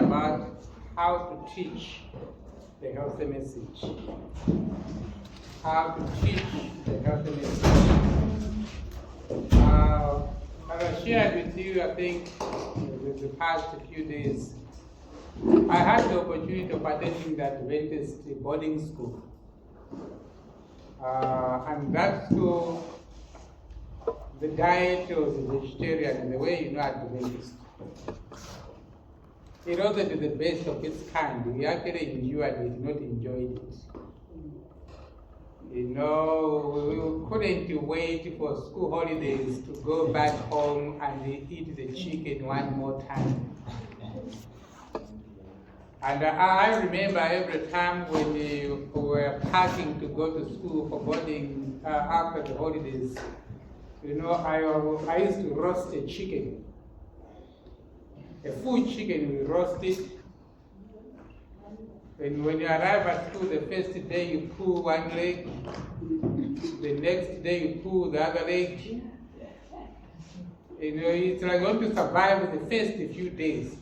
about how to teach the healthy message. How to teach the healthy message. As I shared with you, I think, the past few days, I had the opportunity of attending that Adventist boarding school. And that school, the diet was vegetarian in the way you know Adventist. It wasn't the best of its kind. We actually enjoyed it, not enjoyed it. You know, we couldn't wait for school holidays to go back home and eat the chicken one more time. And I remember every time when we were packing to go to school for boarding after the holidays, you know, I used to roast a chicken. A full chicken, we roast it. And when you arrive at school, the first day you pull one leg, the next day you pull the other leg. You know, it's like going to survive the first few days.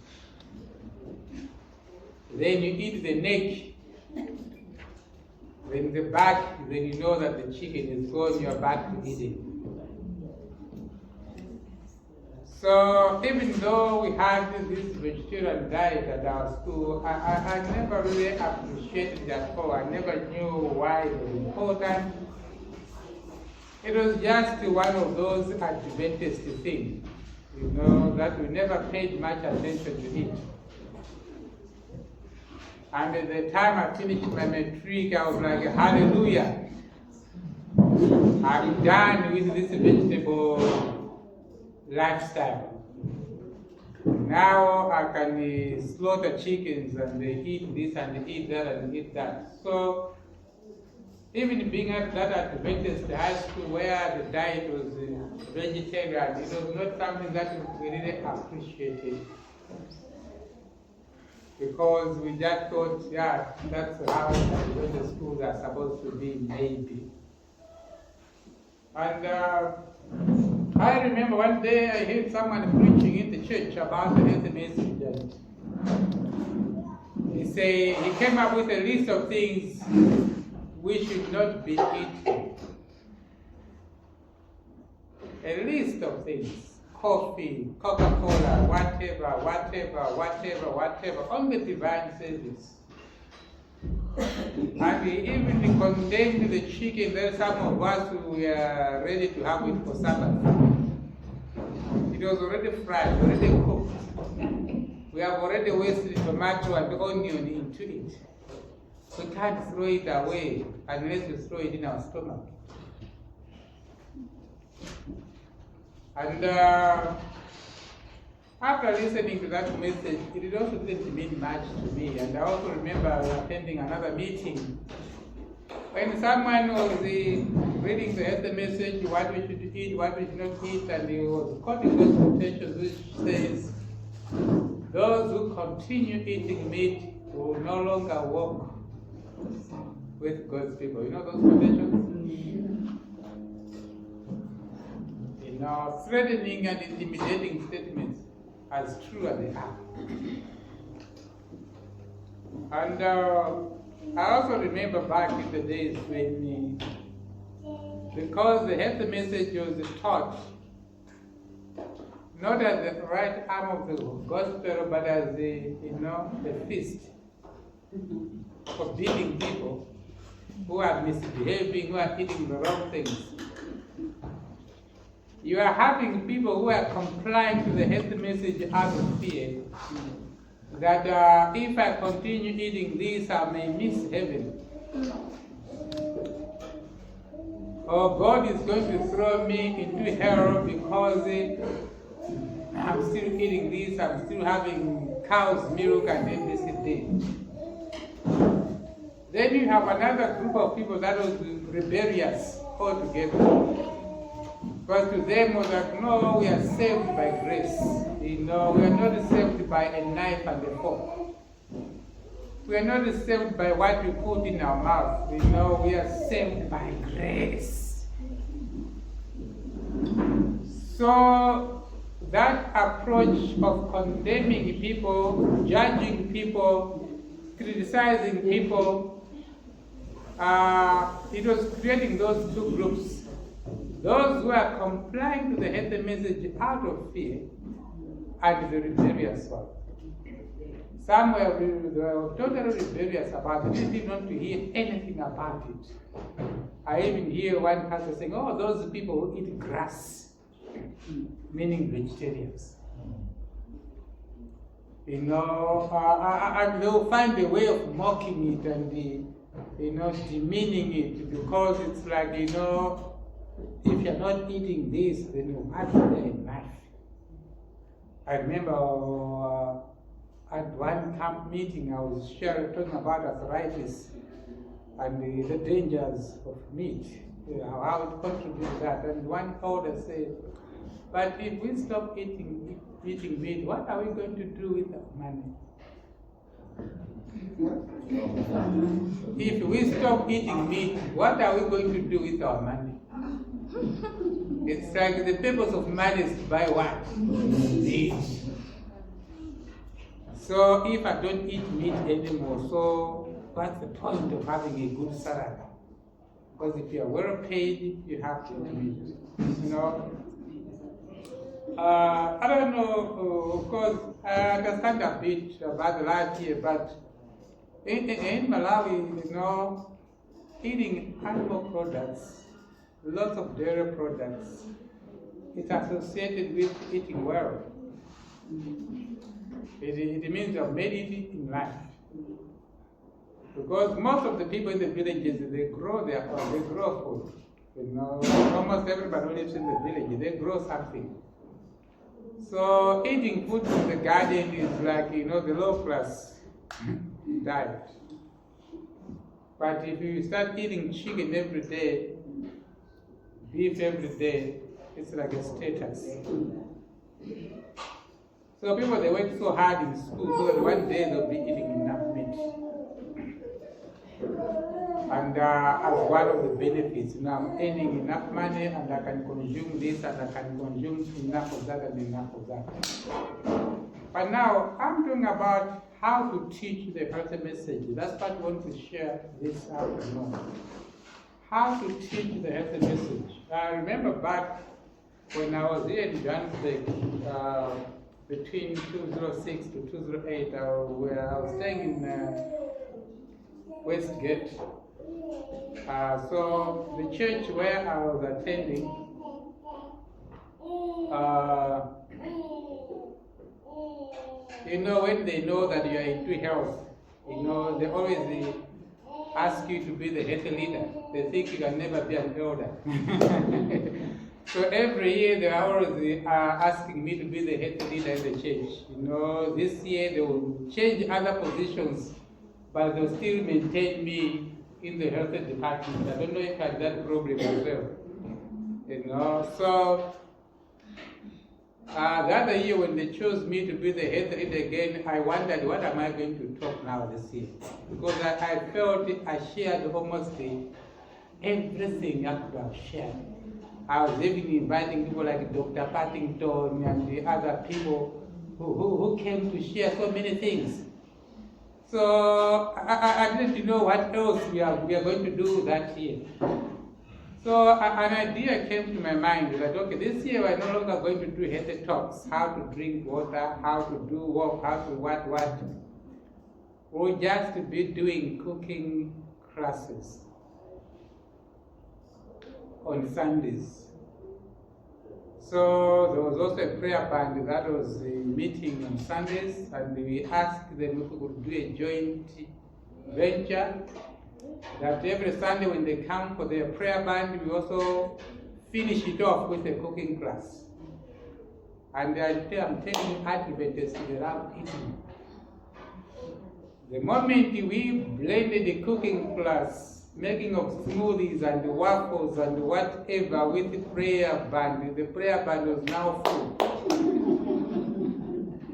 Then you eat the neck, then the back, then you know that the chicken is gone, you're back to eating. So even though we had this vegetarian diet at our school, I never really appreciated that at all. I never knew why it was important. It was just one of those Adventist things, you know, that we never paid much attention to it. And at the time I finished my matric, I was like, hallelujah. I'm done with this vegetable lifestyle. Now I can slaughter chickens and eat this and eat that and eat that. So even being at that Adventist high school where the diet was vegetarian, it was not something that we really appreciated. Because we just thought, yeah, that's how the schools are supposed to be, maybe. And I remember one day I heard someone preaching in the church about the healthy message. He came up with a list of things we should not be eating. A list of things. Coffee, Coca-Cola, whatever, on the divine service. And he even condemned the chicken that some of us were ready to have it for supper. It was already fried, already cooked. We have already wasted tomato and onion into it. We can't throw it away unless we throw it in our stomach. And after listening to that message, it also didn't mean much to me. And I also remember attending another meeting when someone was reading the message, what we should eat, what we should not eat, and he was quoting those quotations which says, those who continue eating meat will no longer walk with God's people. You know those quotations? You know, threatening and intimidating statements, as true as they are. And I also remember back in the days when, because the health message was taught not as the right arm of the gospel, but as the feast for beating people who are misbehaving, who are eating the wrong things. You are having people who are complying to the health message out of fear that if I continue eating this, I may miss heaven. Or God is going to throw me into hell because I'm still eating this, I'm still having cow's milk and everything. Then you have another group of people that was rebellious altogether. Because to them was like, no, we are saved by grace. You know, we are not saved by a knife and a fork. We are not saved by what we put in our mouth. You know, we are saved by grace. So that approach of condemning people, judging people, criticizing people, it was creating those two groups. Those who are complying to the healthy message out of fear, and the rebellious one. Some were totally rebellious about it. They didn't want to hear anything about it. I even hear one pastor saying, oh, those people who eat grass, meaning vegetarians. You know, and they'll find a way of mocking it and, demeaning it, because it's like, if you're not eating this, then you have to there in life. I remember at one camp meeting, I was talking about arthritis and the dangers of meat, how it contributes to that. And one elder said, but if we stop eating meat, what are we going to do with our money? If we stop eating meat, what are we going to do with our money? It's like the purpose of money is to buy what? Meat. So if I don't eat meat anymore, so what's the point of having a good salary? Because if you are well paid, you have to eat meat. I don't know, of course, I understand a bit about the life here, but in Malawi, eating animal products, lots of dairy products, it's associated with eating well. It means you've made it in life. Because most of the people in the villages, they grow food. Almost everybody who lives in the village, they grow something. So eating food from the garden is like, the low class diet. But if you start eating chicken every day, beef every day, it's like a status. So people, they work so hard in school so that one day they'll be eating enough meat. And as one of the benefits, I'm earning enough money and I can consume this and I can consume enough of that and enough of that. But now I'm talking about how to teach the healthy message. That's what I want to share this afternoon. How to teach the healthy message. I remember back when I was here in Johannesburg, between 2006 to 2008, where I was staying in Westgate. So the church where I was attending, when they know that you are into health, they always ask you to be the health leader. They think you can never be an elder. So every year they are always asking me to be the health leader in the church. This year they will change other positions, but they'll still maintain me in the health department. I don't know if I had that problem myself. So the other year when they chose me to be the health leader again, I wondered, what am I going to talk now this year? Because I felt I shared almost everything I could have shared. I was even inviting people like Dr. Partington and the other people who came to share so many things. So I didn't know what else we are going to do that year. So an idea came to my mind that, okay, this year we're no longer going to do healthy talks, how to drink water, how to do work, how to what. We'll just be doing cooking classes on Sundays. So there was also a prayer band that was meeting on Sundays, and we asked them if we could do a joint venture, that every Sunday when they come for their prayer band, we also finish it off with a cooking class. And I'm telling you, Adventists, they love eating. The moment we blended the cooking class, making of smoothies and waffles and whatever with the prayer band was now full.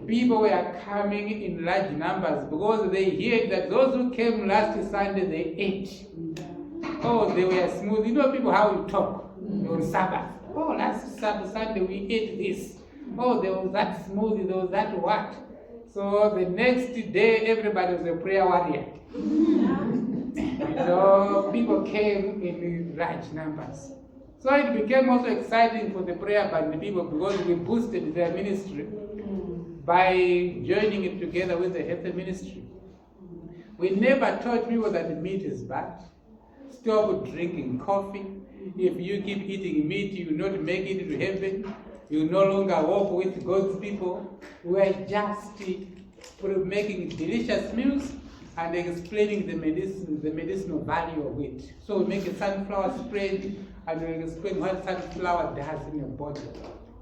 People were coming in large numbers because they heard that those who came last Sunday, they ate. Oh, they were smooth. People how we talk on Sabbath. Oh, last Sunday we ate this. Oh, there was that smoothie, there was that what. So the next day, everybody was a prayer warrior. So people came in large numbers. So it became also exciting for the prayer band people because we boosted their ministry by joining it together with the health ministry. We never taught people that meat is bad. Stop drinking coffee. If you keep eating meat, you will not make it to heaven. You no longer walk with God's people. We are just making delicious meals and explaining the medicinal value of it. So we make a sunflower spread and we explain what sunflower does in your body.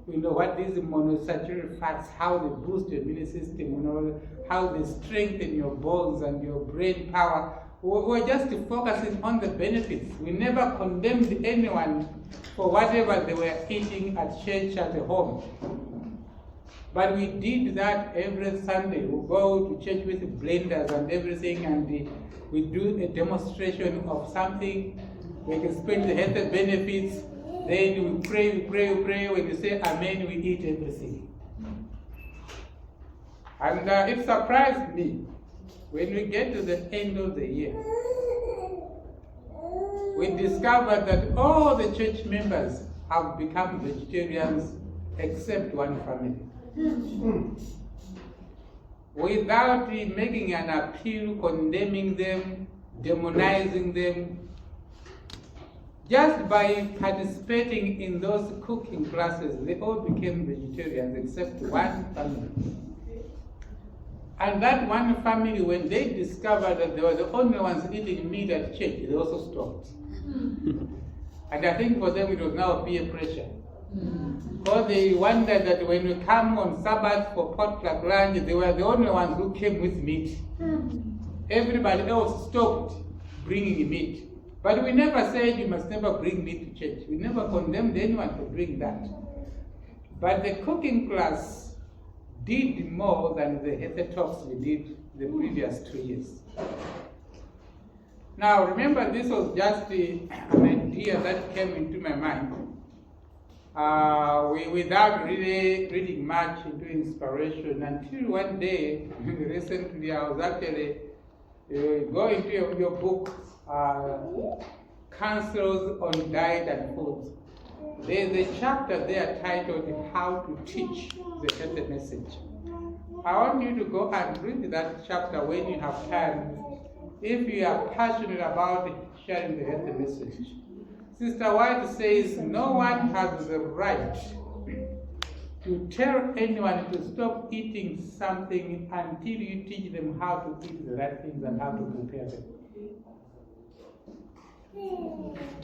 We know what these monosaturated fats, how they boost your immune system, how they strengthen your bones and your brain power. We're just focusing on the benefits. We never condemned anyone for whatever they were eating at church, at home. But we did that every Sunday. We go to church with blenders and everything, and we do a demonstration of something. We explain the health benefits. Then we pray. When you say amen, we eat everything. And it surprised me when we get to the end of the year. We discovered that all the church members have become vegetarians except one family. Without making an appeal, condemning them, demonizing them, just by participating in those cooking classes, they all became vegetarians except one family. And that one family, when they discovered that they were the only ones eating meat at church, they also stopped. And I think for them it was now peer pressure. Because they wondered that when we come on Sabbath for potluck lunch, they were the only ones who came with meat. Everybody else stopped bringing meat. But we never said you must never bring meat to church. We never condemned anyone to bring that. But the cooking class did more than the health talks we did the previous 2 years. Now remember, this was just an idea that came into my mind. Without really reading much into inspiration, until one day, recently, I was actually going to your book, Counsels on Diet and Foods. There's a chapter there titled How to Teach the Healthy Message. I want you to go and read that chapter when you have time, if you are passionate about sharing the healthy message. Sister White says, no one has the right to tell anyone to stop eating something until you teach them how to eat the right things and how to prepare them.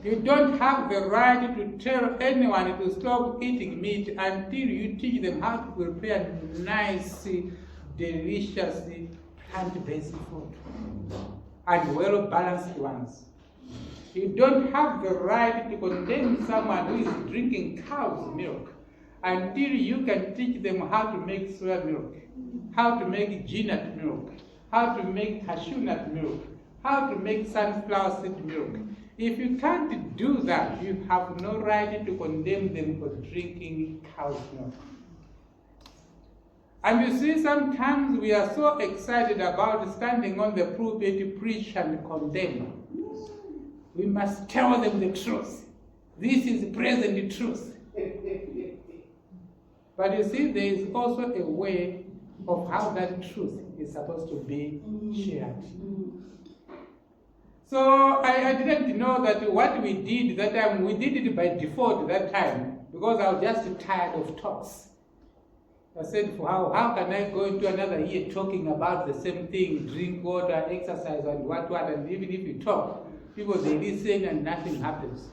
You don't have the right to tell anyone to stop eating meat until you teach them how to prepare nice, delicious, plant-based food and well-balanced ones. You don't have the right to condemn someone who is drinking cow's milk until you can teach them how to make soya milk, how to make peanut milk, how to make cashew nut milk, how to make sunflower seed milk. If you can't do that, you have no right to condemn them for drinking cow's milk. And you see, sometimes we are so excited about standing on the pulpit to preach and condemn. We must tell them the truth. This is present truth. But you see, there is also a way of how that truth is supposed to be shared. So I didn't know that what we did that time, we did it by default that time, because I was just tired of talks. I said, how can I go into another year talking about the same thing, drink water, exercise, and what, and even if you talk, people, they listen and nothing happens.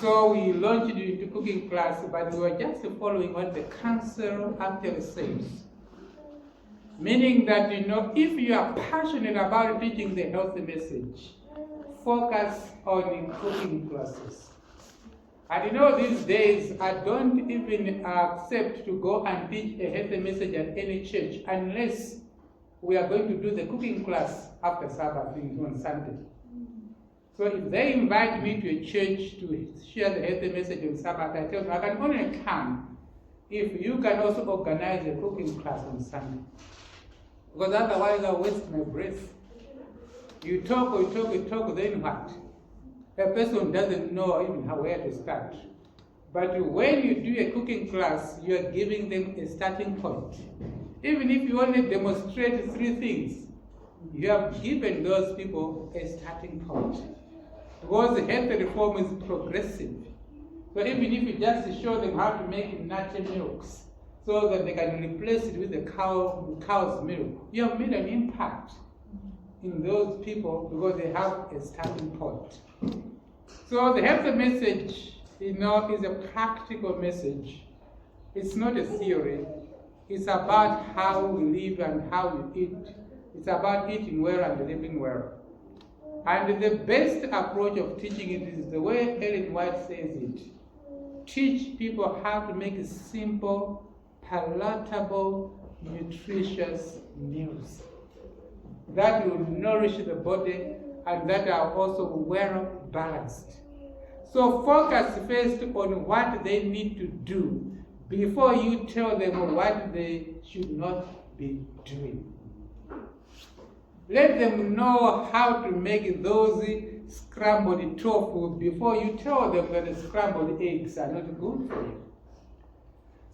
So we launched into cooking class, but we were just following what the council actually says. Meaning that, if you are passionate about teaching the healthy message, focus on cooking classes. And these days, I don't even accept to go and teach a healthy message at any church unless we are going to do the cooking class after Sabbath on Sunday. So if they invite me to a church to share the healthy message on Sabbath, I tell them I can only come if you can also organize a cooking class on Sunday. Because otherwise I'll waste my breath. You talk, then what? A person doesn't know even where to start. But when you do a cooking class, you are giving them a starting point. Even if you only demonstrate 3 things, you have given those people a starting point. Because health reform is progressive. So even if you just show them how to make nutty milks, so that they can replace it with the cow's milk, you have made an impact in those people because they have a starting point. So the health message, is a practical message. It's not a theory. It's about how we live and how we eat. It's about eating well and living well. And the best approach of teaching it is the way Ellen White says it. Teach people how to make simple, palatable, nutritious meals that will nourish the body and that are also well balanced. So focus first on what they need to do before you tell them what they should not be doing. Let them know how to make those scrambled tofu before you tell them that the scrambled eggs are not good for you.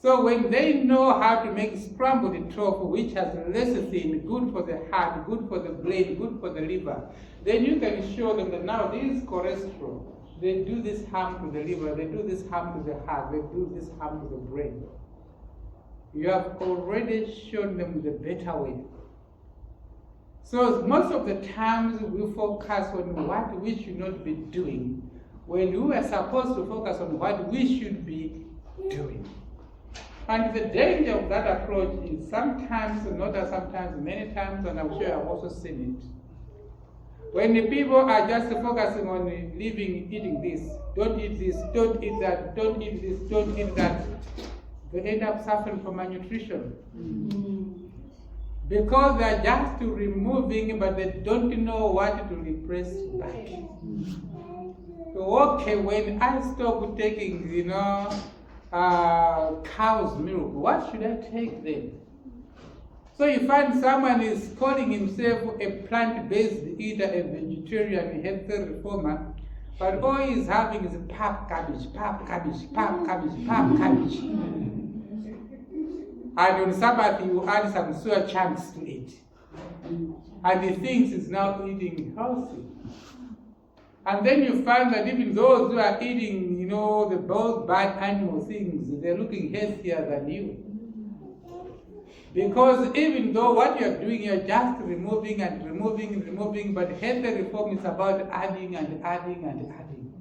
So when they know how to make scrambled tofu, which has lecithin, good for the heart, good for the brain, good for the liver, then you can show them that now this cholesterol, they do this harm to the liver, they do this harm to the heart, they do this harm to the brain. You have already shown them the better way. So most of the times we focus on what we should not be doing when we are supposed to focus on what we should be doing. And the danger of that approach is sometimes, not sometimes, many times, and I'm sure I've also seen it. When the people are just focusing on living, eating this, don't eat this, don't eat that, don't eat this, don't eat that, they end up suffering from malnutrition. Because they are just removing, but they don't know what to replace back. So, okay, when I stop taking, cow's milk, what should I take then? So you find someone is calling himself a plant-based eater, a vegetarian, healthy reformer, but all he's having is pap cabbage, pap cabbage, pap cabbage, pap cabbage. And on Sabbath you add some soya chunks to it. And he thinks he's now eating healthy. And then you find that even those who are eating, those bad animal things, they're looking healthier than you. Because even though what you're doing, you're just removing and removing and removing, but healthy reform is about adding and adding and adding.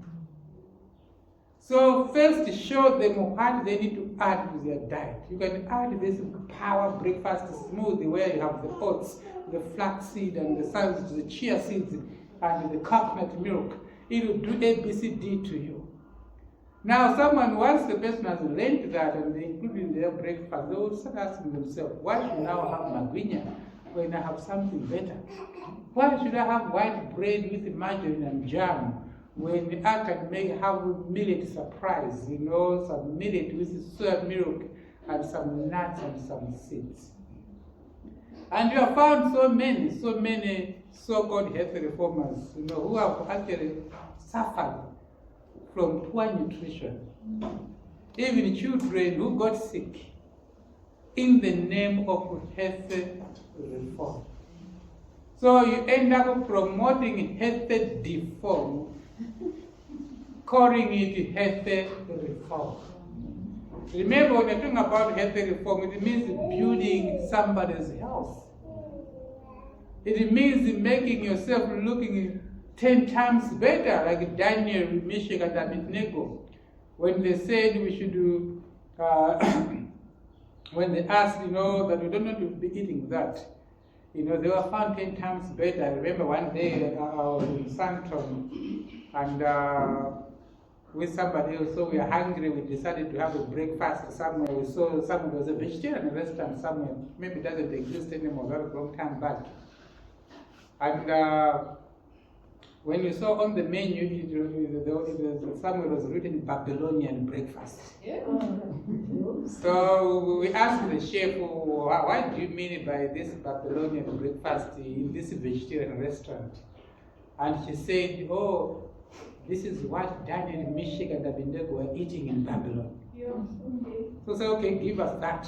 So first show them what they need to add to their diet. You can add this power breakfast smoothie where you have the oats, the flaxseed and the chia seeds and the coconut milk. It will do ABCD to you. Now once the person has learned that and they include in their breakfast, they will start asking themselves, why should I now have magwinya when I have something better? Why should I have white bread with margarine and jam when I can have millet surprise, some millet with soya milk and some nuts and some seeds? And you have found so many so-called health reformers, who have actually suffered from poor nutrition. Even children who got sick in the name of health reform. So you end up promoting health deform, calling it health reform. Remember, when you're talking about health reform, it means building somebody's health. It means making yourself looking 10 times better, like Daniel, Meshach, and Abednego. When they said we should do, when they asked, that we don't want to be eating that, they were found 10 times better. I remember one day I was in Santon, and with somebody else, so we were hungry, we decided to have a breakfast somewhere. We saw there was a vegetarian restaurant somewhere, maybe it doesn't exist anymore, that was a long time back. And when we saw on the menu, somewhere was written Babylonian breakfast. Yeah. So we asked the chef, what do you mean by this Babylonian breakfast in this vegetarian restaurant? And she said, oh, this is what Daniel, Meshach, and Abednego were eating in Babylon. Yeah. Okay. So say, okay, give us that.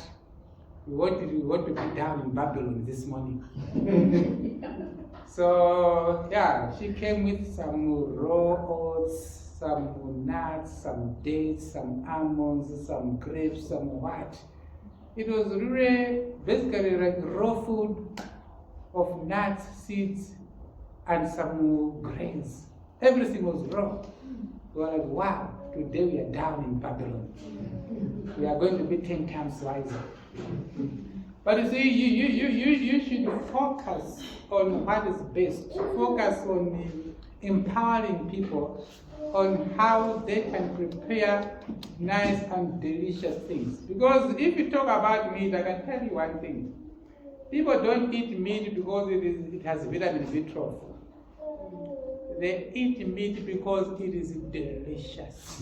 We want to be down in Babylon this morning. So yeah, she came with some raw oats, some nuts, some dates, some almonds, some grapes, some what. It was really basically like raw food of nuts, seeds, and some grains. Everything was raw. We were like, wow, today we are down in Babylon. We are going to be 10 times wiser. But you see, you should focus on what is best. Focus on empowering people on how they can prepare nice and delicious things. Because if you talk about meat, I can tell you one thing. People don't eat meat because it has vitamin B12. They eat meat because it is delicious.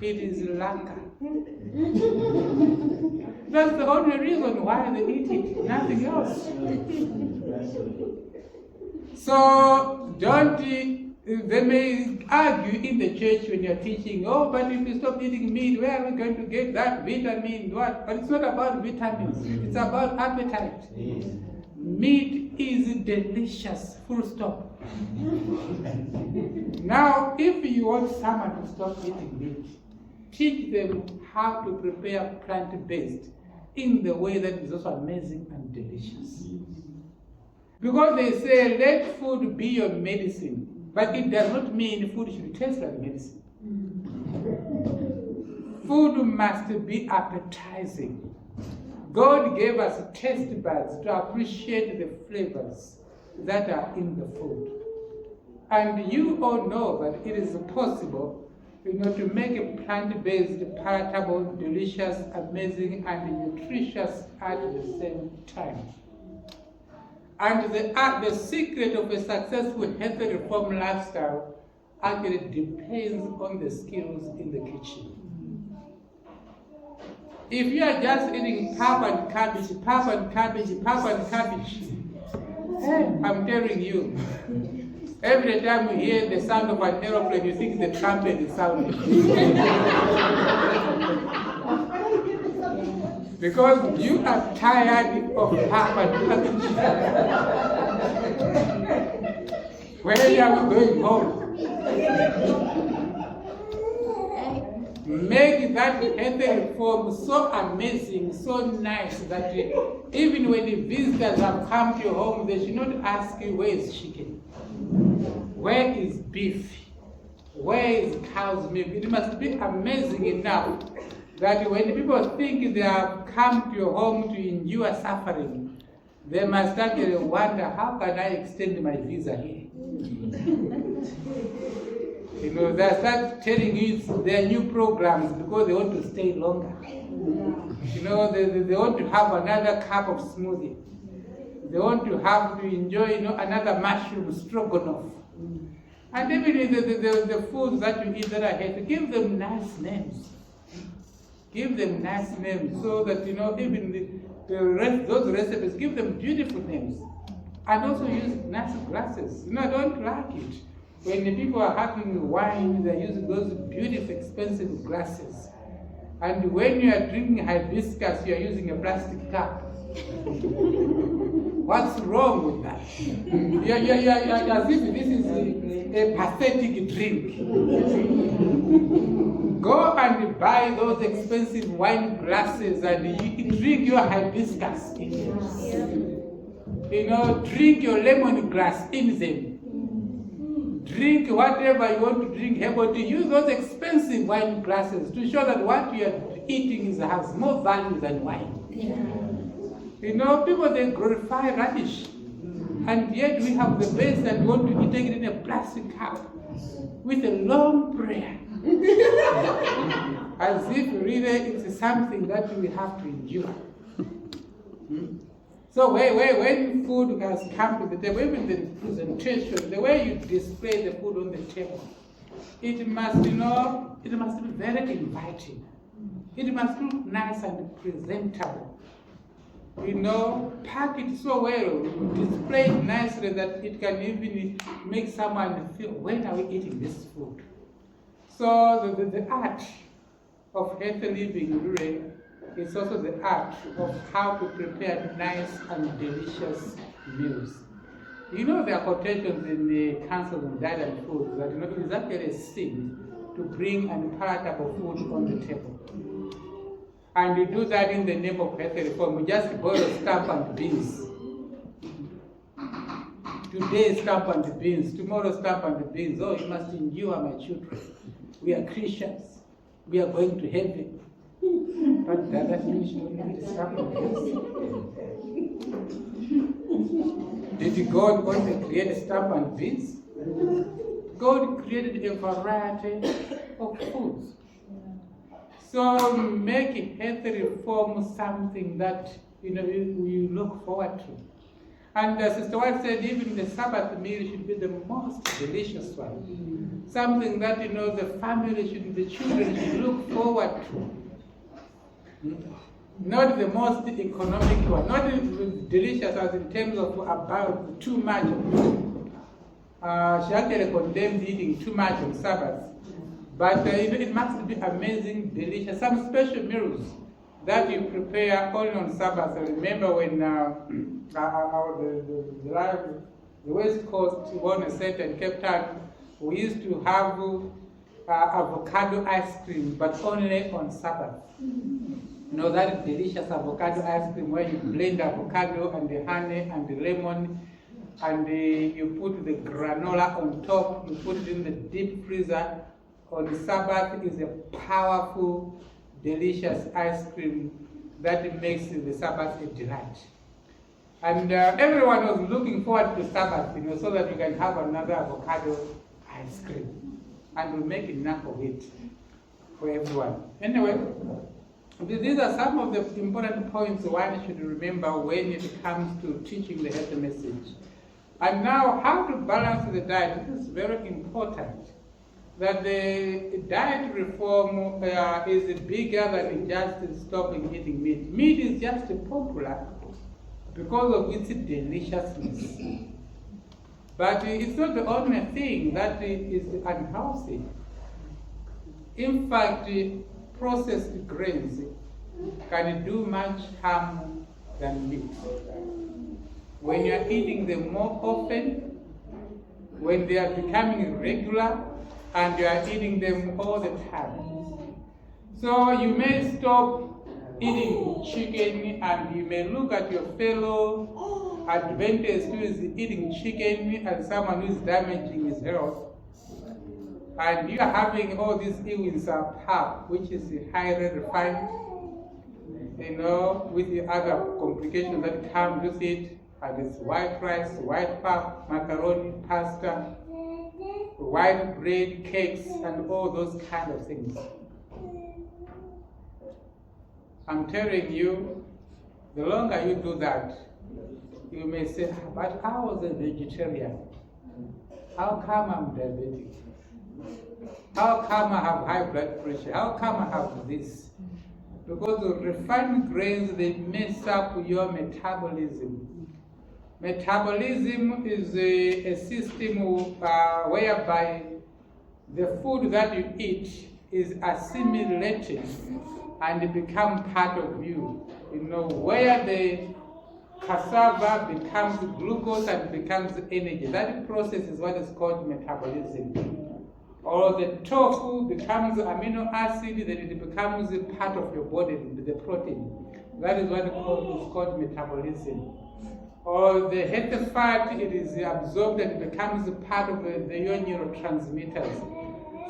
It is langa. That's the only reason why they eat it, nothing else. So they may argue in the church when you're teaching, oh, but if you stop eating meat, where are we going to get that vitamin? What? But it's not about vitamins, it's about appetite. Meat is delicious, full stop. Now, if you want someone to stop eating meat, teach them how to prepare plant-based in the way that is also amazing and delicious. Because they say, let food be your medicine, but it does not mean food should taste like medicine. Food must be appetizing. God gave us taste buds to appreciate the flavors that are in the food. And you all know that it is possible, to make a plant-based, palatable, delicious, amazing, and nutritious at the same time. And the secret of a successful healthy reform lifestyle actually depends on the skills in the kitchen. If you are just eating pap and cabbage, I'm telling you, every time you hear the sound of an aeroplane, you think the trumpet is sounding. Because you are tired of pap and cabbage. Where are we going home? Make that healthy reform so amazing, so nice, that even when the visitors have come to your home, they should not ask you, where is chicken? Where is beef? Where is cow's milk? It must be amazing enough that when people think they have come to your home to endure suffering, they must actually wonder, how can I extend my visa here? They start telling you their new programs because they want to stay longer. They want to have another cup of smoothie. They want to have to enjoy, another mushroom stroganoff. And even the foods that you eat that are healthy, give them nice names. Give them nice names so that, even those recipes, give them beautiful names. And also use nice glasses. I don't like it when the people are having wine, they're using those beautiful, expensive glasses. And when you are drinking hibiscus, you are using a plastic cup. What's wrong with that? You're as if this is a pathetic drink. Go and buy those expensive wine glasses and you drink your hibiscus in them. Drink your lemongrass in them. Drink whatever you want to drink, but to use those expensive wine glasses to show that what you are eating has more value than wine. People, they glorify rubbish. And yet we have the best and want to take it in a plastic cup with a long prayer. As if really it's something that we have to endure. So when food has come to the table, even the presentation, the way you display the food on the table, it must, it must be very inviting. It must look nice and presentable. Pack it so well, display it nicely that it can even make someone feel, when are we eating this food? So the art of healthy living really is also the art of how to prepare nice and delicious meals. There are quotations in the Council on Diet and Food that it is actually a sin to bring unpalatable food on the table. And you do that in the name of healthy reform. You just boil stamp and beans. Today stamp and beans, tomorrow stamp and beans. Oh, you must endure, my children. We are Christians. We are going to heaven. But that means you don't need stamp and beans. Did God only create stamp and beans? God created a variety of foods. So make healthy reform something that you look forward to. And Sister White said even the Sabbath meal should be the most delicious one. Something that the family the children should look forward to. Not the most economic one, not delicious as in terms of about too much. She actually condemned eating too much on Sabbath. But it must be amazing, delicious. Some special meals that you prepare only on Sabbath. I remember when the West Coast, one set in Cape Town, we used to have avocado ice cream, but only on Sabbath. That delicious avocado ice cream where you blend avocado and the honey and the lemon, and you put the granola on top, you put it in the deep freezer. On Sabbath is a powerful, delicious ice cream that makes the Sabbath a delight. And everyone was looking forward to Sabbath, so that you can have another avocado ice cream. And we'll make enough of it for everyone. Anyway, these are some of the important points one should remember when it comes to teaching the healthy message. And now, how to balance the diet. This is very important. That the diet reform is bigger than just stopping eating meat. Meat is just popular because of its deliciousness. But it's not the only thing that is unhealthy. In fact, processed grains can do much harm than meat. When you are eating them more often, when they are becoming regular, and you are eating them all the time. So you may stop eating chicken, and you may look at your fellow Adventist who is eating chicken as someone who is damaging his health. And you are having all these illness pap, which is highly refined, with the other complications that come with it, and it's white rice, white pap, macaroni, pasta, white bread, cakes, and all those kind of things. I'm telling you, the longer you do that, you may say, but I was a vegetarian. How come I'm diabetic? How come I have high blood pressure? How come I have this? Because the refined grains, they mess up your metabolism. Metabolism is a system whereby the food that you eat is assimilated and become part of you. Where the cassava becomes glucose and becomes energy. That process is what is called metabolism. Or the tofu becomes amino acid, then it becomes a part of your body, the protein. That is what is called metabolism. Or the healthy fat, it is absorbed and becomes a part of your neurotransmitters.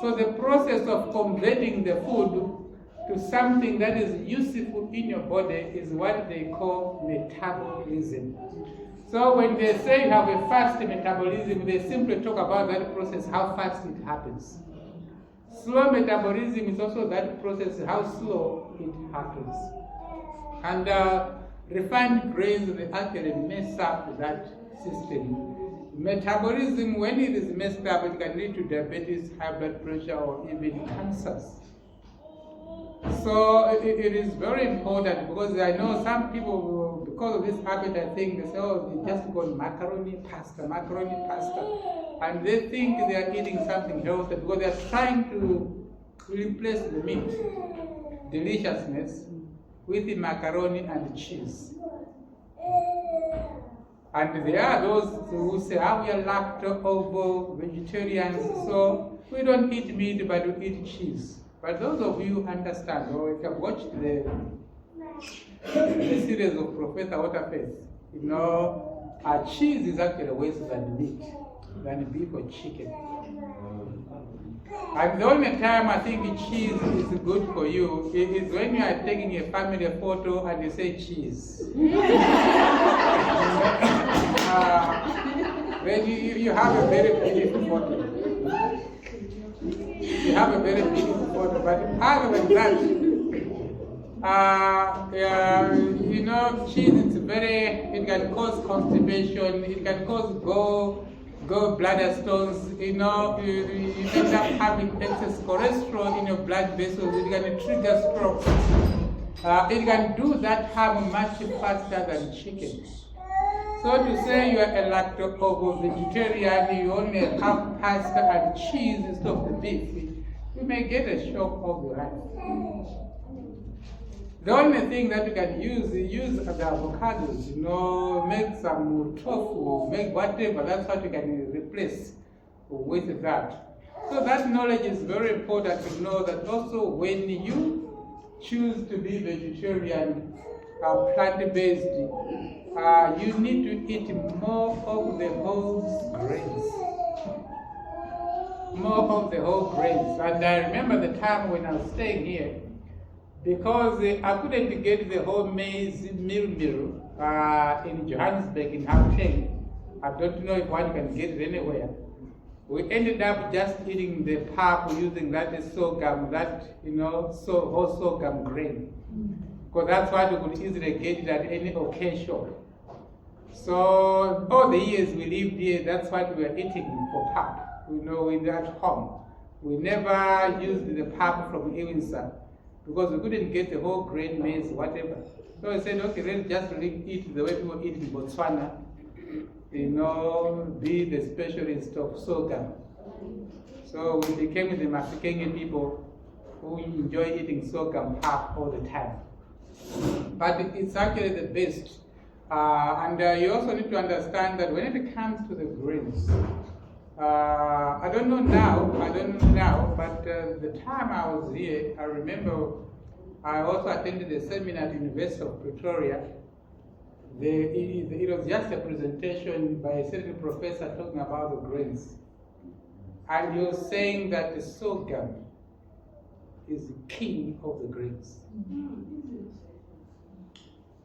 So the process of converting the food to something that is useful in your body is what they call metabolism. So when they say you have a fast metabolism, they simply talk about that process, how fast it happens. Slow metabolism is also that process, how slow it happens. And refined grains, they actually mess up that system. Metabolism, when it is messed up, it can lead to diabetes, high blood pressure, or even cancers. So it is very important, because I know some people, because of this habit, I think they say, oh, they just got macaroni pasta, and they think they are eating something healthy because they are trying to replace the meat deliciousness with the macaroni and cheese. And there are those who say, we are lacto-ovo vegetarians, so we don't eat meat but we eat cheese. But those of you who understand, or if you have watched the series of Professor Waterface, you know, cheese is actually worse than meat, than beef or chicken. And the only time I think cheese is good for you is when you are taking a family photo and you say cheese. Then you have a very beautiful photo. You have a very beautiful photo, but other than that, you know, cheese it can cause constipation, it can cause gallbladder stones, you know, you end up having excess cholesterol in your blood vessels, it can trigger strokes. It can do that harm much faster than chicken. So to say you are a lacto-ovo vegetarian, you only have pasta and cheese instead of the beef, you may get a shock of your life. The only thing that you can use the avocados, you know, make some tofu, make whatever, that's what you can replace with that. So that knowledge is very important to know that also when you choose to be vegetarian, plant-based, you need to eat more of the whole grains. More of the whole grains. And I remember the time when I was staying here, because I couldn't get the whole maize meal in Johannesburg, in Gauteng. I don't know if one can get it anywhere. We ended up just eating the pap using that sorghum, that, you know, whole sorghum grain. Because that's what we could easily get it at any occasion. So all the years we lived here, that's what we were eating for pap. You know, in at home. We never used the pap from Ewinsa because we couldn't get the whole grain maize, whatever. So I said, okay, let's just eat the way people eat in Botswana. You know, be the specialist of sorghum. So we became the Mafekenye people who enjoy eating sorghum pap all the time. But it's actually the best. And you also need to understand that when it comes to the grains, I don't know now, but the time I was here, I remember I also attended a seminar at the University of Pretoria. It was just a presentation by a certain professor talking about the grains. And he was saying that the sorghum is the king of the grains.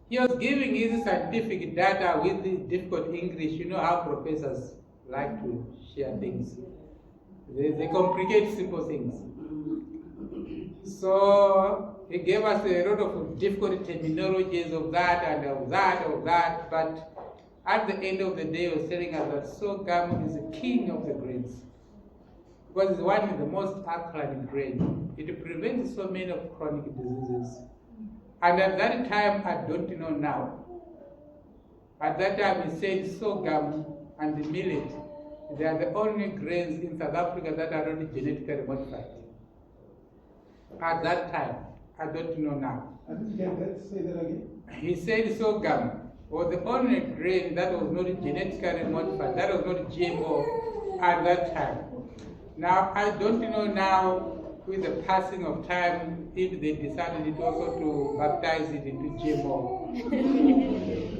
He was giving his scientific data with the difficult English. You know how professors like to share things. They complicate simple things. So he gave us a lot of difficult terminologies of that and of that, but at the end of the day he was telling us that sorghum is the king of the grains. Because it's one of the most alkaline grain. It prevents so many of chronic diseases. And at that time, I don't know now, at that time he said sorghum and the millet, they are the only grains in South Africa that are not genetically modified. At that time, I don't know now. I didn't get that. Say that again. He said sorghum was the only grain that was not genetically modified, that was not GMO at that time. Now, I don't know now, with the passing of time, if they decided also to baptize it into GMO.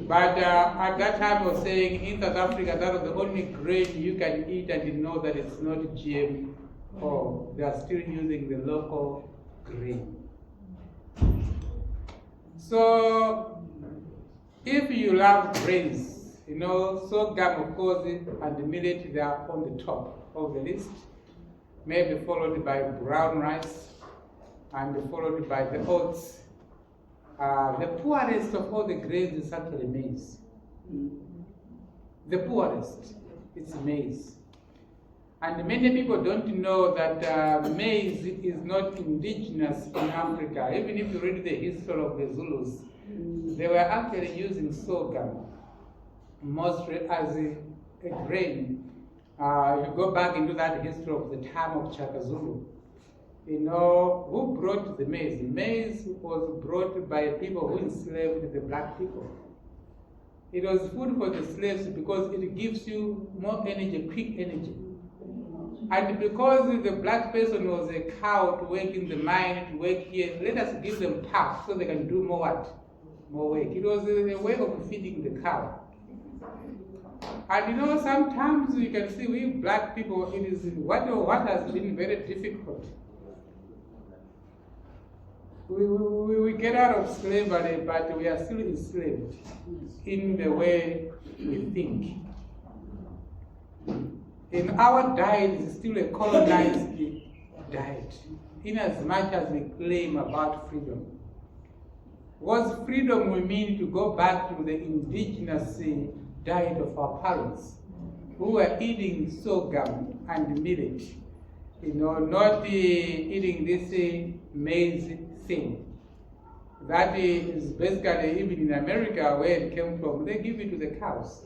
But at that time I was saying in South Africa that was the only grain you can eat and you know that it's not GMO. They are still using the local grain. So if you love grains, you know, sorghum of course and the millet, they are on the top of the list. Maybe followed by brown rice, and followed by the oats, the poorest of all the grains is actually maize. The poorest, it's maize. And many people don't know that maize is not indigenous in Africa. Even if you read the history of the Zulus, they were actually using sorghum mostly as a grain. If you go back into that history of the time of Chaka Zulu, you know, who brought the maize? Maize was brought by people who enslaved the black people. It was food for the slaves because it gives you more energy, quick energy. And because the black person was a cow to work in the mine, to work here, let us give them pap so they can do more what? More work. It was a way of feeding the cow. And you know, sometimes you can see we black people, it is what has been very difficult. We get out of slavery, but we are still enslaved in the way we think. In our diet is still a colonized diet, in as much as we claim about freedom. Was freedom we mean to go back to the indigenous diet of our parents, who were eating sorghum and millet, you know, not eating this maize thing. That is basically, even in America, where it came from, they give it to the cows.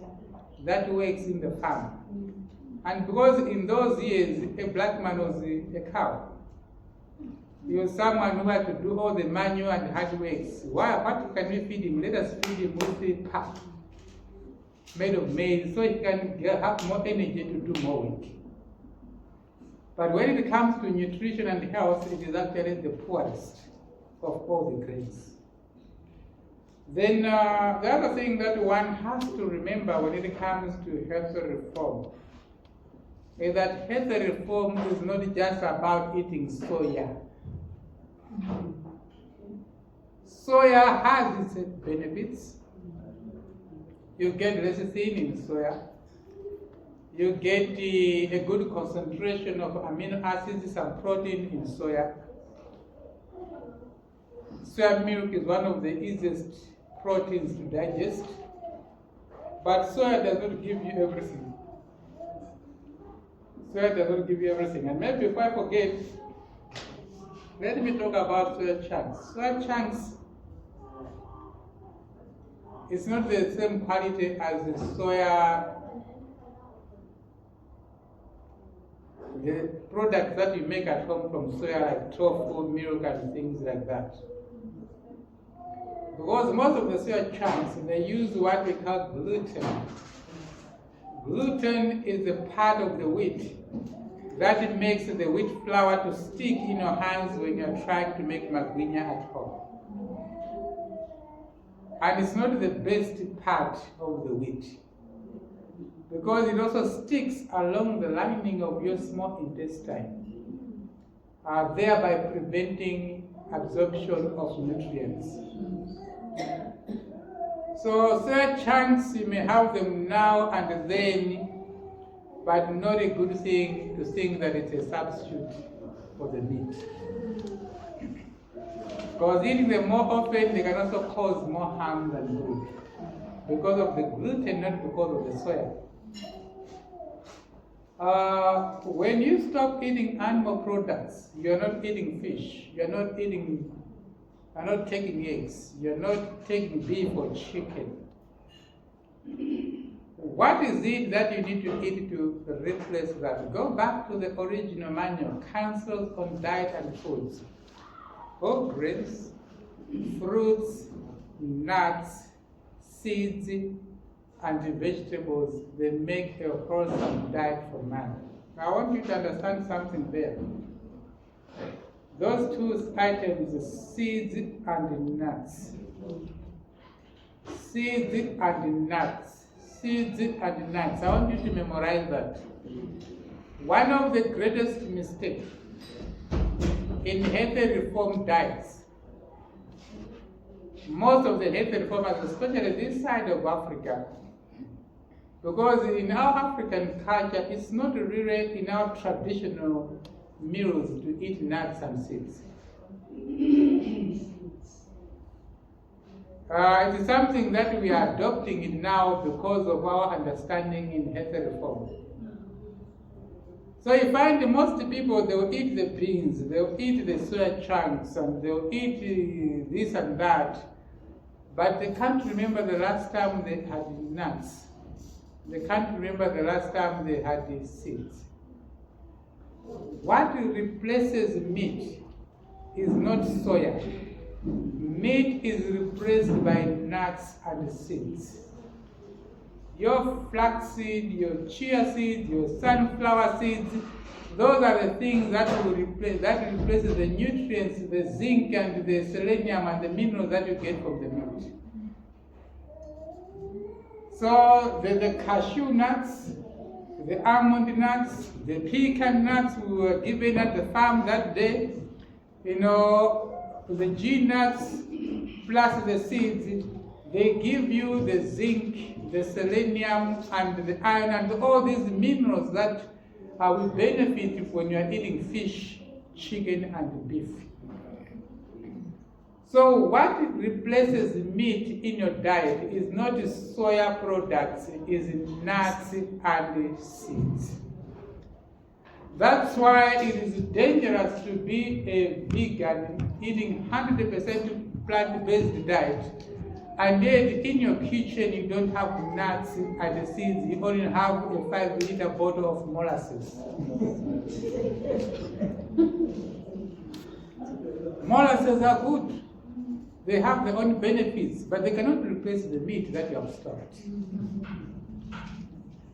That works in the farm. And because in those years, a black man was a cow. He was someone who had to do all the manual and hard works. What can we feed him? Let us feed him with a pap made of maize so he can have more energy to do more work. But when it comes to nutrition and health, it is actually the poorest of all the grains. Then the other thing that one has to remember when it comes to health reform is that health reform is not just about eating soya. Soya has its benefits. You get lecithin in soya. You get a good concentration of amino acids and protein in soya. Soya milk is one of the easiest proteins to digest, but soya does not give you everything. Soya does not give you everything. And maybe if I forget, let me talk about soya chunks. Soya chunks is not the same quality as the soya, the products that you make at home from soya, like tofu, milk, and things like that. Because most of the soya chunks, they use what we call gluten. Gluten is the part of the wheat that makes the wheat flour to stick in your hands when you're trying to make magwinya at home. And it's not the best part of the wheat, because it also sticks along the lining of your small intestine, thereby preventing absorption of nutrients. So soya chunks, you may have them now and then, but not a good thing to think that it's a substitute for the meat. Because eating them more often, they can also cause more harm than good, because of the gluten, not because of the soya. When you stop eating animal products, you're not eating fish, you're not taking eggs, you're not taking beef or chicken. What is it that you need to eat to replace that? Go back to the original manual, Councils on Diet and Foods. Whole grains, fruits, nuts, seeds, and vegetables, they make a wholesome diet for man. Now, I want you to understand something there. Those two items, seeds and nuts. Seeds and nuts. Seeds and nuts. I want you to memorize that. One of the greatest mistakes in healthy reform diets, most of the healthy reformers, especially this side of Africa, because in our African culture, it's not really in our traditional meals to eat nuts and seeds. It is something that we are adopting it now because of our understanding in health reform. So you find most people, they will eat the beans, they will eat the soya chunks, and they will eat this and that, but they can't remember the last time they had nuts. They can't remember the last time they had seeds. What replaces meat is not soya. Meat is replaced by nuts and seeds. Your flaxseed, your chia seeds, your sunflower seeds, those are the things that will replaces the nutrients, the zinc and the selenium and the minerals that you get from the meat. So the cashew nuts, the almond nuts, the pecan nuts we were given at the farm that day, the G nuts plus the seeds, they give you the zinc, the selenium, and the iron, and all these minerals that will benefit when you are eating fish, chicken, and beef. So what replaces meat in your diet is not soya products, it is nuts and seeds. That's why it is dangerous to be a vegan eating 100% plant-based diet, and yet in your kitchen you don't have nuts and seeds, you only have a 5-liter bottle of molasses. Molasses are good. They have their own benefits, but they cannot replace the meat that you have stored.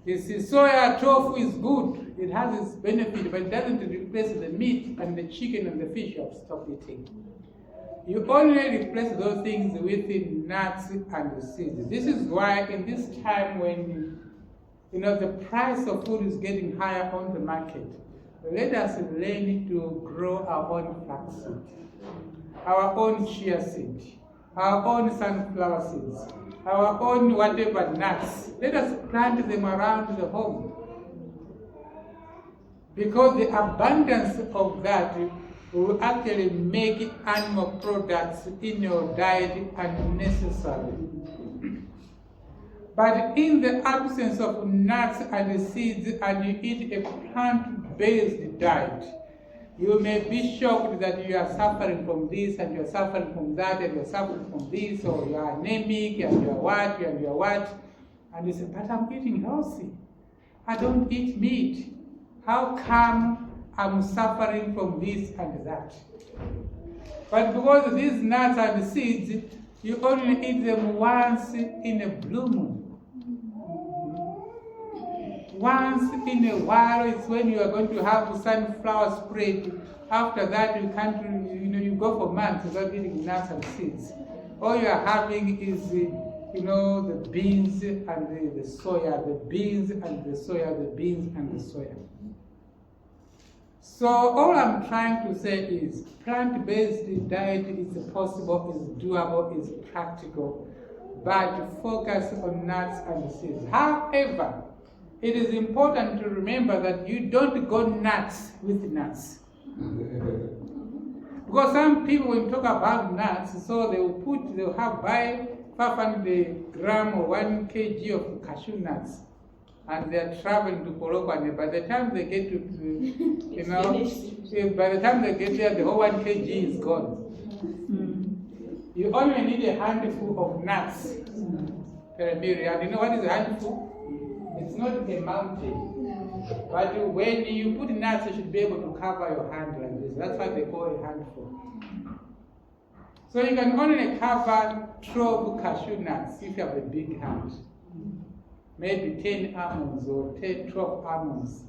You see, soya tofu is good. It has its benefit, but it doesn't replace the meat and the chicken and the fish you have stopped eating. You only replace those things with nuts and seeds. This is why in this time when the price of food is getting higher on the market, let us learn to grow our own flaxseed, our own chia seed, our own sunflower seeds, our own whatever nuts. Let us plant them around the home. Because the abundance of that will actually make animal products in your diet unnecessary. But in the absence of nuts and seeds, and you eat a plant-based diet, you may be shocked that you are suffering from this, and you are suffering from that, and you are suffering from this, or you are anemic, and you are what, and you are what. And you say, but I'm eating healthy. I don't eat meat. How come I'm suffering from this and that? But because these nuts and seeds, you only eat them once in a blue moon. Once in a while is when you are going to have sunflower spread. After that, you can't, you go for months without eating nuts and seeds. All you are having is, the beans and the soya, the beans and the soya, the beans and the soya. So all I'm trying to say is plant-based diet is possible, is doable, is practical, but focus on nuts and seeds. However, it is important to remember that you don't go nuts with nuts. Because some people, when you talk about nuts, so they'll buy 500 gram or 1 kg of cashew nuts, and they're traveling to Koroko, and by the time they get to, by the time they get there, the whole 1 kg is gone. You only need a handful of nuts per meal. And you know what is a handful? It's not a mountain. But when you put nuts, you should be able to cover your hand like this. That's what they call a handful. So you can only cover 12 cashew nuts if you have a big hand. Maybe 10 almonds or 12 almonds.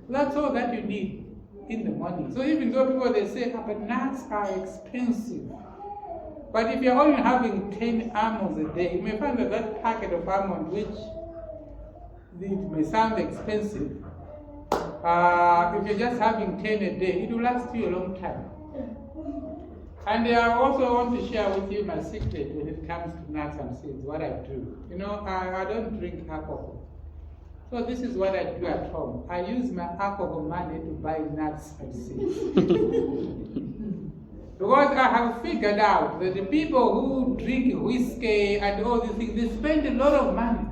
That's all that you need in the morning. So even though people they say, but nuts are expensive. But if you're only having 10 almonds a day, you may find that that packet of almonds, which it may sound expensive, if you're just having 10 a day, it will last you a long time. And I also want to share with you my secret when it comes to nuts and seeds, what I do. I don't drink alcohol. So this is what I do at home. I use my alcohol money to buy nuts and seeds. Because I have figured out that the people who drink whiskey and all these things, they spend a lot of money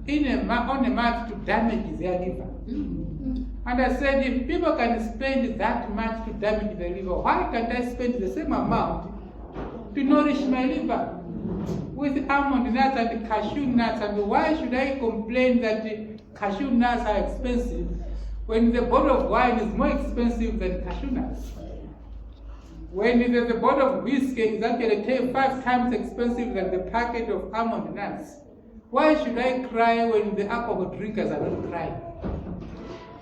on a month to damage their liver. And I said, if people can spend that much to damage their liver, why can't I spend the same amount to nourish my liver with almond nuts and cashew nuts? And why should I complain that the cashew nuts are expensive when the bottle of wine is more expensive than cashew nuts? When the bottle of whiskey is actually 5 times expensive than the packet of almond nuts? Why should I cry when the alcohol drinkers are not crying?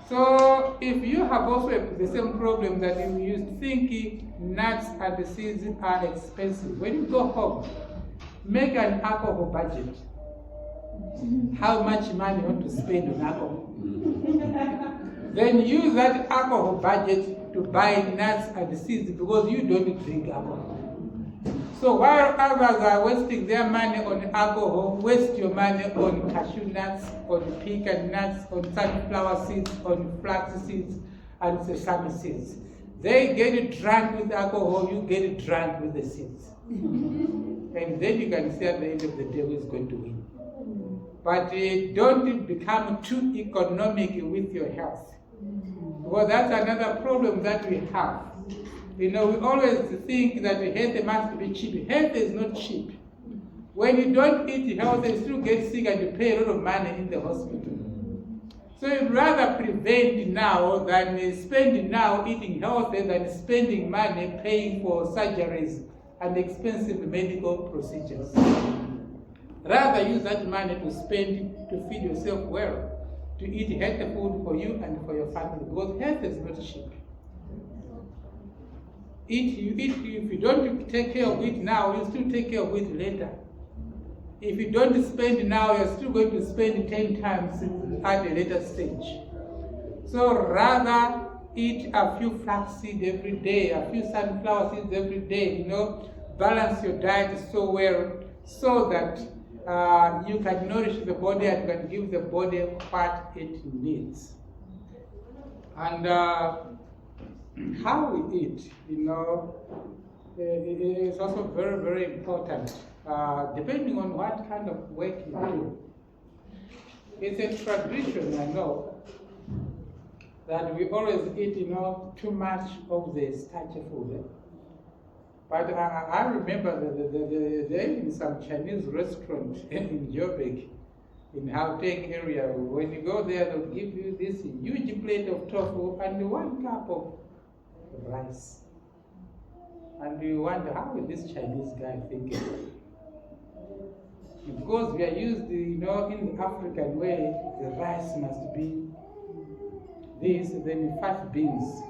So if you have also the same problem that you think nuts and seeds are expensive, when you go home, make an alcohol budget. How much money you want to spend on alcohol? Then use that alcohol budget to buy nuts and seeds because you don't drink alcohol. So while others are wasting their money on alcohol, waste your money on cashew nuts, on pecan nuts, on sunflower seeds, on flax seeds, and sesame seeds. They get drunk with alcohol, you get drunk with the seeds. And then you can see at the end of the day who is going to win. But don't become too economic with your health. Because that's another problem that we have. We always think that health must be cheap. Health is not cheap. When you don't eat healthy, you still get sick and you pay a lot of money in the hospital. So you'd rather prevent now than spend now eating healthy than spending money paying for surgeries and expensive medical procedures. Rather use that money to spend to feed yourself well, to eat healthy food for you and for your family, because health is not cheap. If you don't take care of it now, you still take care of it later. If you don't spend now, you're still going to spend 10 times at a later stage. So rather eat a few flax seeds every day, a few sunflower seeds every day, balance your diet so well so that you can nourish the body and can give the body what it needs. And how we eat, it is also very, very important, depending on what kind of work you do. It's a tradition, I know, that we always eat, too much of the starchy food. But I remember there in some Chinese restaurant in Joburg, in Gauteng area, when you go there, they'll give you this huge plate of tofu and 1 cup of rice. And you wonder, how is this Chinese guy thinking? Because we are used, in the African way, the rice must be this, then 5 beans.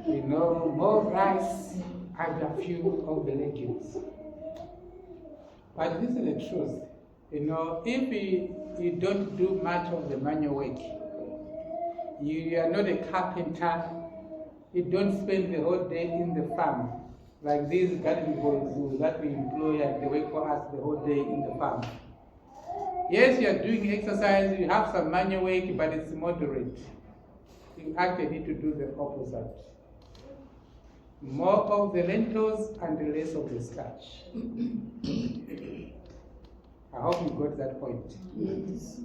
More rice and a few of the legumes. But this is the truth. If you don't do much of the manual work, you are not a carpenter, you don't spend the whole day in the farm, like these garden boys that we employ and they work for us the whole day in the farm. Yes, you are doing exercise, you have some manual work, but it's moderate. You actually need to do the opposite. More of the lentils and less of the starch. I hope you got that point. Yes.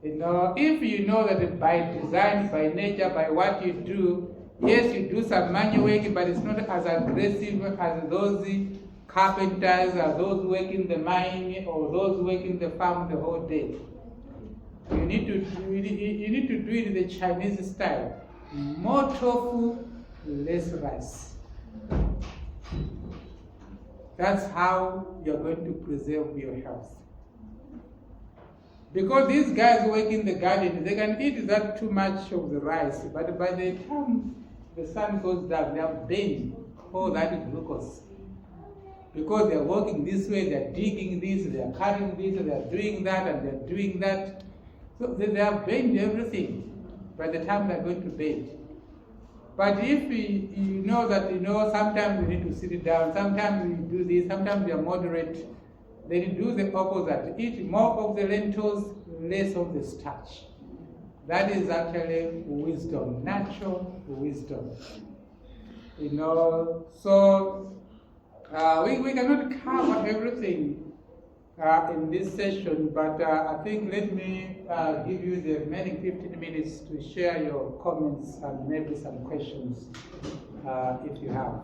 If you know that by design, by nature, by what you do, yes, you do some manual work, but it's not as aggressive as those carpenters, as those who work in the mine, or those who work in the farm the whole day. You need to do it in the Chinese style. More tofu, less rice. That's how you're going to preserve your health. Because these guys who work in the garden, they can eat that too much of the rice, but by the time the sun goes down, they have burned all that glucose. Because they're working this way, they're digging this, they're cutting this, they're doing that, and they're doing that. So they have burned everything by the time they're going to bed. But if you know that, sometimes you need to sit down, sometimes you do this, sometimes you are moderate, then you do the opposite. Eat more of the lentils, less of the starch. That is actually wisdom, natural wisdom. You know, so we cannot cover everything in this session, but I think let me give you the remaining 15 minutes to share your comments and maybe some questions if you have.